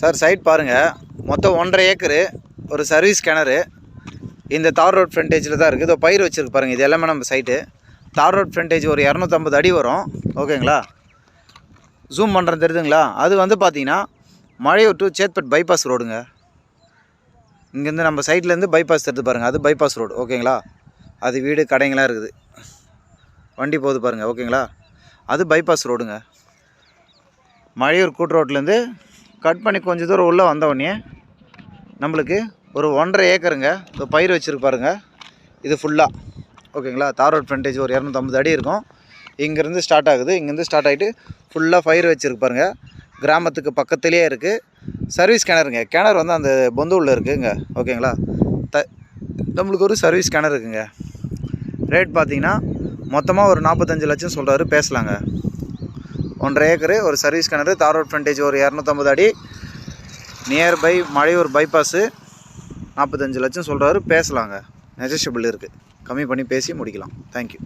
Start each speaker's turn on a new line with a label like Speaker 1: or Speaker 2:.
Speaker 1: Sir side பாருங்கள், மொத்தம் 1.5 acre, ஒரு சர்வீஸ் கிணறு. இந்த தார் ரோட் ஃப்ரண்டேஜில் தான் இருக்குது. இதோ பயிர் வச்சுருக்கு பாருங்கள். இது எல்லாமே நம்ம சைட்டு. தார் ரோட் ஃப்ரண்டேஜ் ஒரு 250 அடி வரும். ஓகேங்களா? ஜூம் பண்ணுறது தெரியுதுங்களா? அது வந்து பார்த்தீங்கன்னா மழையூர் டு சேத்பட் பைபாஸ் ரோடுங்க. இங்கேருந்து நம்ம சைட்லேருந்து பைபாஸ் எடுத்து பாருங்கள், அது பைபாஸ் ரோடு. ஓகேங்களா? அது வீடு கடைங்களாம் இருக்குது, வண்டி போகுது பாருங்கள். ஓகேங்களா? அது பைபாஸ் ரோடுங்க. மழையூர் கூட்டு ரோட்லேருந்து கட் பண்ணி கொஞ்சம் தூரம் உள்ளே வந்தவொடனே நம்மளுக்கு ஒரு 1.5 ஏக்கருங்க. இப்போ பயிர் வச்சுருக்கு பாருங்கள். இது ஃபுல்லாக ஓகேங்களா? தார் ரோட் ஃப்ரண்டேஜ் ஒரு 250 அடி இருக்கும். இங்கேருந்து ஸ்டார்ட் ஆகுது. இங்கேருந்து ஸ்டார்ட் ஆகிட்டு ஃபுல்லாக பயிர் வச்சுருக்கு பாருங்கள். கிராமத்துக்கு பக்கத்துலேயே இருக்குது. சர்வீஸ் கிணறுங்க. கிணறு வந்து அந்த பொந்தூரில் இருக்குதுங்க. ஓகேங்களா? நம்மளுக்கு ஒரு சர்வீஸ் கிணறு இருக்குங்க. ரேட் பார்த்தீங்கன்னா மொத்தமாக ஒரு 45 லட்சம் சொல்கிறாரு. பேசலாங்க. 1.5 ஏக்கரு, ஒரு சர்வீஸ் கிணறு, தார் ரோட் ஃப்ரண்டேஜ் ஒரு 250 அடி, நியர்பை மழையூர் பைபாஸு. 45 லட்சம் சொல்கிறாரு. பேசலாங்க. நெஜஷபிள் இருக்குது. கம்மி பண்ணி பேசி முடிக்கலாம். தேங்க்யூ.